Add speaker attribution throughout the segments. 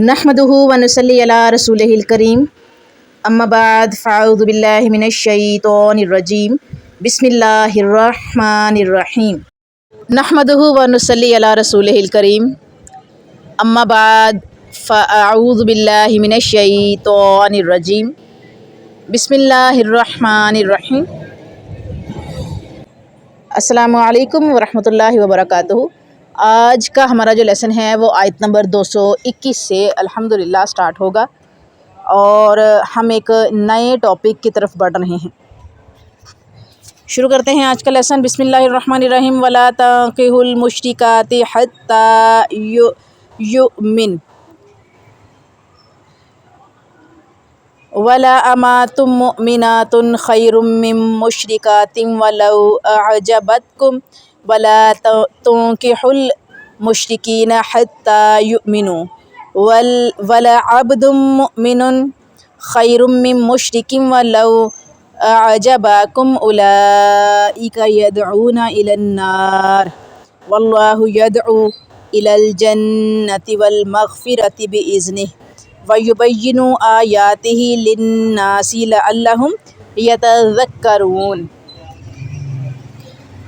Speaker 1: نحمدہ ونصلی علی رسولہ الکریم، اما بعد فاعوذ باللہ من الشیطان الرجیم، بسم اللہ الرحمن الرحیم۔ نحمدہ ونصلی علی رسولہ الکریم، اما بعد فاعوذ باللہ من الشیطان الرجیم، بسم اللہ الرحمن الرحیم۔ السلام علیکم ورحمۃ اللہ وبرکاتہ۔ آج کا ہمارا جو لیسن ہے وہ آیت نمبر 221 سے الحمدللہ سٹارٹ ہوگا، اور ہم ایک نئے ٹاپک کی طرف بڑھ رہے ہیں۔ شروع کرتے ہیں آج کا لیسن۔ بسم اللہ الرحمن الرحیم۔ وَلَا تَنكِحُوا الْمُشْرِكَاتِ حَتَّى يُؤْمِنَ وَلَأَمَةٌ مُؤْمِنَةٌ خَيْرٌ مِّن مُّشْرِكَةٍ وَلَوْ أَعْجَبَتْكُمْ وَلَا تُنكِحُوا الْمُشْرِكِينَ حَتَّى يُؤْمِنُوا وَلَعَبْدٌ مُّؤْمِنٌ خَيْرٌ مِّن مُّشْرِكٍ وَلَوْ أَعْجَبَكُمْ أُولَٰئِكَ يَدْعُونَ إِلَى النَّارِ وَاللَّهُ يَدْعُو إِلَى الْجَنَّةِ وَالْمَغْفِرَةِ بِإِذْنِهِ وَيُبَيِّنُ آيَاتِهِ لِلنَّاسِ لَعَلَّهُمْ يَتَذَكَّرُونَ۔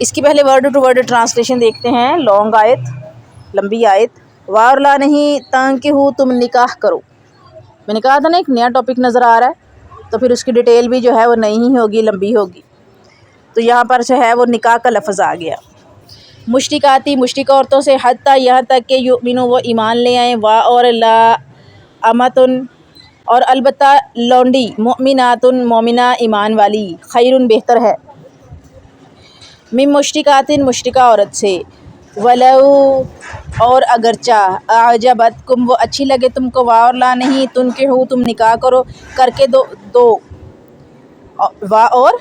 Speaker 1: اس کی پہلے ورڈ ٹو ورڈ ٹرانسلیشن دیکھتے ہیں۔ لانگ آیت، لمبی آیت۔ وارلا نہیں تنکحوا، تم نکاح کرو۔ میں نے کہا تھا نا ایک نیا ٹاپک نظر آ رہا ہے، تو پھر اس کی ڈیٹیل بھی جو ہے وہ نئی ہی ہوگی، لمبی ہوگی۔ تو یہاں پر جو ہے وہ نکاح کا لفظ آ گیا۔ مشرکاتی، مشرک عورتوں سے، حتیٰ یہاں تک کہ یؤمنوا، وہ ایمان لے آئیں، وا اور لا امتن، اور البتہ لونڈی، مؤمناتن، مومنہ ایمان والی، خیرن بہتر ہے، من مشرکاتن، مشرکہ عورت سے، ولو اور اگرچہ، اعجبتکم، وہ اچھی لگے تم کو، وا اور لا نہیں، تنکحو، تم نکاح کرو، کر کے دو، وا اور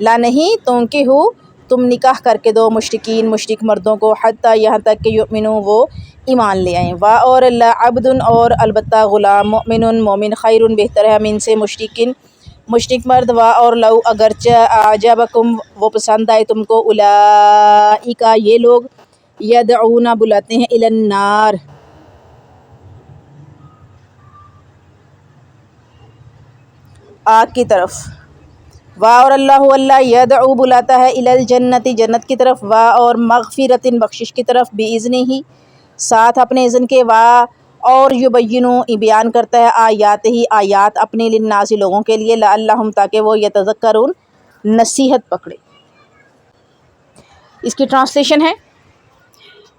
Speaker 1: لا نہیں، تنکحو، تم نکاح کر کے دو، مشرکین، مشرک مردوں کو، حتیٰ یہاں تک کہ یؤمنوا، وہ ایمان لے آئیں، وا اور لا عبدن، اور البتہ غلام، مؤمن، مومن، خیرن بہتر ہے، من سے، مشرکن، مشرک مرد، وا اور لو اگرچہ، اعجبکم، وہ پسند آئے تم کو، اولئک، یہ لوگ، یدعون، بلاتے ہیں، الی النار، آگ کی طرف، وا اور اللہ، اللہ یدعو، بلاتا ہے، الی الجنت، جنت کی طرف، وا اور مغفرت، بخشش کی طرف، باذنہ، ساتھ اپنے اذن کے، وا اور یبینو، بیان کرتا ہے، آیات ہی، آیات اپنے، للناس، لوگوں کے لیے، لعلہم، تاکہ وہ یتذکرون، نصیحت پکڑے۔ اس کی ٹرانسلیشن ہے،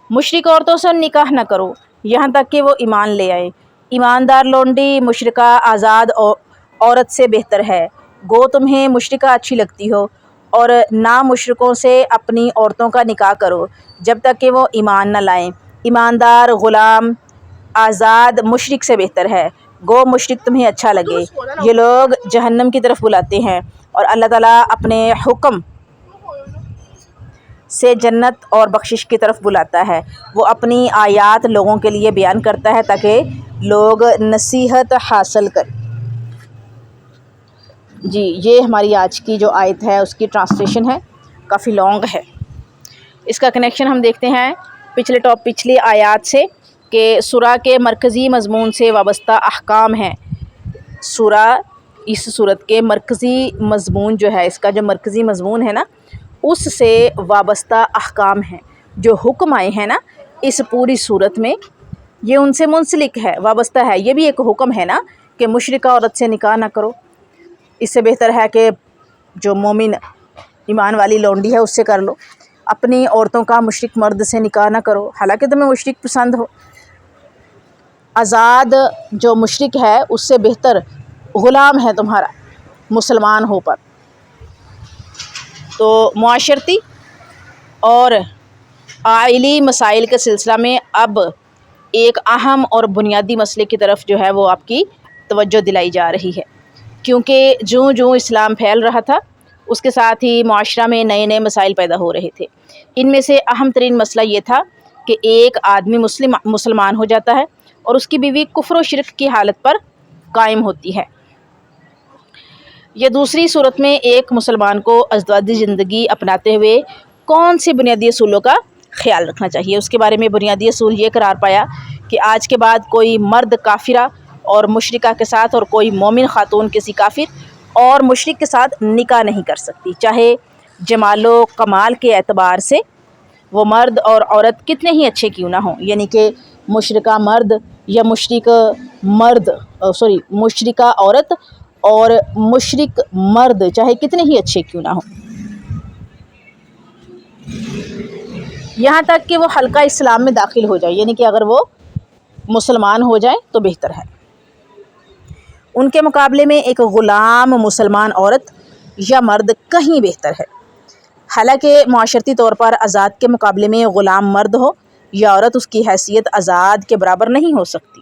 Speaker 1: مشرک عورتوں سے نکاح نہ کرو یہاں تک کہ وہ ایمان لے آئے۔ ایماندار لونڈی مشرکہ آزاد عورت سے بہتر ہے، گو تمہیں مشرکہ اچھی لگتی ہو، اور نہ مشرکوں سے اپنی عورتوں کا نکاح کرو جب تک کہ وہ ایمان نہ لائیں۔ ایماندار غلام آزاد مشرک سے بہتر ہے، گو مشرک تمہیں اچھا لگے۔ یہ لوگ جہنم کی طرف بلاتے ہیں، اور اللہ تعالیٰ اپنے حکم سے جنت اور بخشش کی طرف بلاتا ہے۔ وہ اپنی آیات لوگوں کے لیے بیان کرتا ہے تاکہ لوگ نصیحت حاصل کریں۔ جی، یہ ہماری آج کی جو آیت ہے اس کی ٹرانسلیشن ہے، کافی لانگ ہے۔ اس کا کنیکشن ہم دیکھتے ہیں پچھلی آیات سے، کہ سورہ کے مرکزی مضمون سے وابستہ احکام ہیں۔ سورہ، اس صورت کے مرکزی مضمون جو ہے، اس کا جو مرکزی مضمون ہے نا، اس سے وابستہ احکام ہیں، جو حکم آئے ہیں نا اس پوری صورت میں، یہ ان سے منسلک ہے، وابستہ ہے۔ یہ بھی ایک حکم ہے نا کہ مشرکہ عورت سے نکاح نہ کرو، اس سے بہتر ہے کہ جو مومن ایمان والی لونڈی ہے اس سے کر لو۔ اپنی عورتوں کا مشرک مرد سے نکاح نہ کرو، حالانکہ تمہیں مشرک پسند ہو۔ آزاد جو مشرک ہے اس سے بہتر غلام ہے تمہارا، مسلمان ہو پر۔ تو معاشرتی اور عائلی مسائل کے سلسلہ میں اب ایک اہم اور بنیادی مسئلے کی طرف جو ہے وہ آپ کی توجہ دلائی جا رہی ہے، کیونکہ جوں اسلام پھیل رہا تھا اس کے ساتھ ہی معاشرہ میں نئے نئے مسائل پیدا ہو رہے تھے۔ ان میں سے اہم ترین مسئلہ یہ تھا کہ ایک آدمی مسلمان ہو جاتا ہے اور اس کی بیوی کفر و شرک کی حالت پر قائم ہوتی ہے۔ یہ دوسری صورت میں ایک مسلمان کو ازدواجی زندگی اپناتے ہوئے کون سے بنیادی اصولوں کا خیال رکھنا چاہیے، اس کے بارے میں بنیادی اصول یہ قرار پایا کہ آج کے بعد کوئی مرد کافرہ اور مشرکہ کے ساتھ اور کوئی مومن خاتون کسی کافر اور مشرک کے ساتھ نکاح نہیں کر سکتی، چاہے جمال و کمال کے اعتبار سے وہ مرد اور عورت کتنے ہی اچھے کیوں نہ ہوں، یعنی کہ مشرکہ مرد یا مشرکہ عورت اور مشرک مرد چاہے کتنے ہی اچھے کیوں نہ ہوں، یہاں تک کہ وہ حلقہ اسلام میں داخل ہو جائے، یعنی کہ اگر وہ مسلمان ہو جائیں تو بہتر ہے۔ ان کے مقابلے میں ایک غلام مسلمان عورت یا مرد کہیں بہتر ہے، حالانکہ معاشرتی طور پر آزاد کے مقابلے میں غلام مرد ہو یا عورت اس کی حیثیت آزاد کے برابر نہیں ہو سکتی،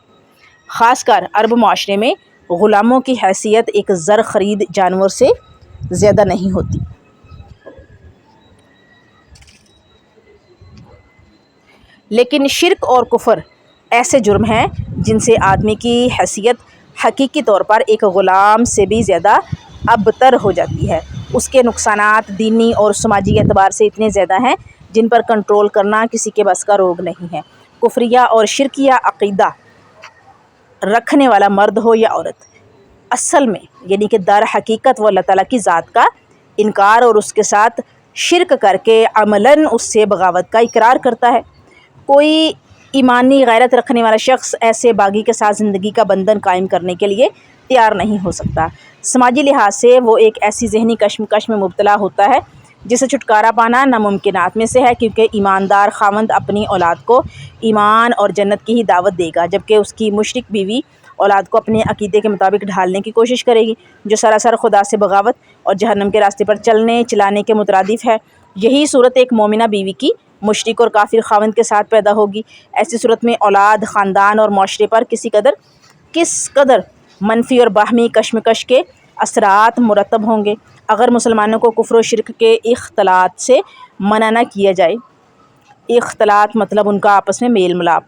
Speaker 1: خاص کر عرب معاشرے میں غلاموں کی حیثیت ایک زر خرید جانور سے زیادہ نہیں ہوتی۔ لیکن شرک اور کفر ایسے جرم ہیں جن سے آدمی کی حیثیت حقیقی طور پر ایک غلام سے بھی زیادہ ابتر ہو جاتی ہے، اس کے نقصانات دینی اور سماجی اعتبار سے اتنے زیادہ ہیں جن پر کنٹرول کرنا کسی کے بس کا روگ نہیں ہے۔ کفریہ اور شرکیہ عقیدہ رکھنے والا مرد ہو یا عورت اصل میں یعنی کہ در حقیقت وہ اللہ تعالیٰ کی ذات کا انکار اور اس کے ساتھ شرک کر کے عملاً اس سے بغاوت کا اقرار کرتا ہے۔ کوئی ایمانی غیرت رکھنے والا شخص ایسے باغی کے ساتھ زندگی کا بندھن قائم کرنے کے لیے تیار نہیں ہو سکتا۔ سماجی لحاظ سے وہ ایک ایسی ذہنی کشمکش میں مبتلا ہوتا ہے جسے چھٹکارا پانا ناممکنات میں سے ہے، کیونکہ ایماندار خاوند اپنی اولاد کو ایمان اور جنت کی ہی دعوت دے گا، جبکہ اس کی مشرک بیوی اولاد کو اپنے عقیدے کے مطابق ڈھالنے کی کوشش کرے گی، جو سراسر خدا سے بغاوت اور جہنم کے راستے پر چلانے کے مترادف ہے۔ یہی صورت ایک مومنہ بیوی کی مشرک اور کافر خاوند کے ساتھ پیدا ہوگی۔ ایسی صورت میں اولاد، خاندان اور معاشرے پر کس قدر منفی اور باہمی کشمکش کے اثرات مرتب ہوں گے اگر مسلمانوں کو کفر و شرک کے اختلاط سے منع نہ کیا جائے۔ اختلاط مطلب ان کا آپس میں میل ملاپ،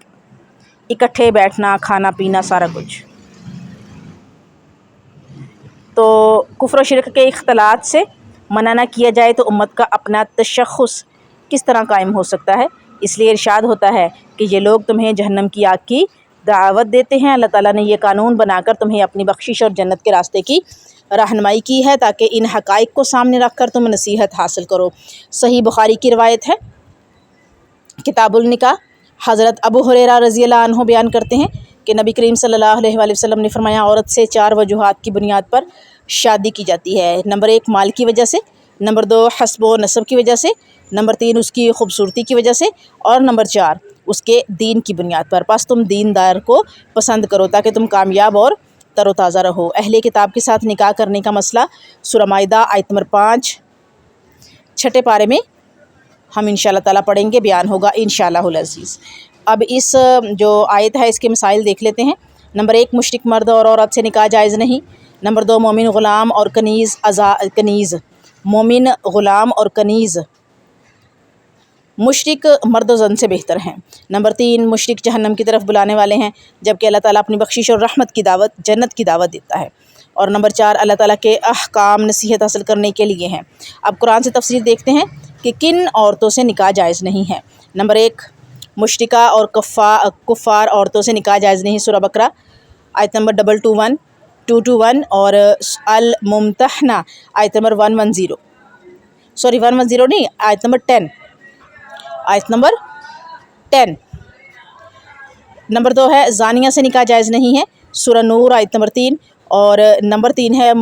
Speaker 1: اکٹھے بیٹھنا، کھانا پینا، سارا کچھ۔ تو کفر و شرک کے اختلاط سے منع نہ کیا جائے تو امت کا اپنا تشخص کس طرح قائم ہو سکتا ہے؟ اس لیے ارشاد ہوتا ہے کہ یہ لوگ تمہیں جہنم کی آگ کی دعوت دیتے ہیں۔ اللہ تعالیٰ نے یہ قانون بنا کر تمہیں اپنی بخشش اور جنت کے راستے کی رہنمائی کی ہے تاکہ ان حقائق کو سامنے رکھ کر تم نصیحت حاصل کرو۔ صحیح بخاری کی روایت ہے، کتاب النکاح، حضرت ابو ہریرہ رضی اللہ عنہ بیان کرتے ہیں کہ نبی کریم صلی اللہ علیہ وآلہ وسلم نے فرمایا، عورت سے 4 وجوہات کی بنیاد پر شادی کی جاتی ہے۔ نمبر 1 مال کی وجہ سے، نمبر 2 حسب و نسب کی وجہ سے، نمبر 3 اس کی خوبصورتی کی وجہ سے، اور نمبر 4 اس کے دین کی بنیاد پر۔ پس تم دیندار کو پسند کرو تاکہ تم کامیاب اور تر و تازہ رہو۔ اہل کتاب کے ساتھ نکاح کرنے کا مسئلہ سورہ مائدہ آیت نمبر 5 چھٹے پارے میں ہم انشاءاللہ تعالیٰ پڑھیں گے، بیان ہوگا انشاءاللہ العزیز۔ اب اس جو آیت ہے اس کے مسائل دیکھ لیتے ہیں۔ نمبر 1 مشرک مرد اور عورت سے نکاح جائز نہیں۔ نمبر 2 مومن غلام اور کنیز مومن غلام اور کنیز مشرک مرد و زن سے بہتر ہیں۔ نمبر 3 مشرک جہنم کی طرف بلانے والے ہیں، جبکہ اللہ تعالیٰ اپنی بخشش اور رحمت کی دعوت جنت کی دعوت دیتا ہے۔ اور نمبر 4 اللہ تعالیٰ کے احکام نصیحت حاصل کرنے کے لیے ہیں۔ اب قرآن سے تفصیل دیکھتے ہیں کہ کن عورتوں سے نکاح جائز نہیں ہے۔ نمبر 1 مشرکہ اور کفار عورتوں سے نکاح جائز نہیں، سورہ بقرہ آیت نمبر 221 اور الممتحنہ آیت نمبر 110 نہیں، آیت نمبر 10۔ نمبر 2 ہے زانیہ سے نکاح جائز نہیں ہے، سورہ نور آیت نمبر 3، اور نمبر 3 ہے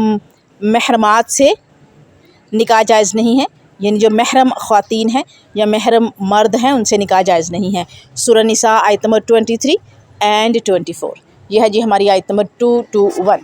Speaker 1: محرمات سے نکاح جائز نہیں ہے، یعنی جو محرم خواتین ہیں یا محرم مرد ہیں ان سے نکاح جائز نہیں ہے، سورہ نساء آیت نمبر 23 اور 24۔ یہ ہے جی ہماری آیت نمبر 221۔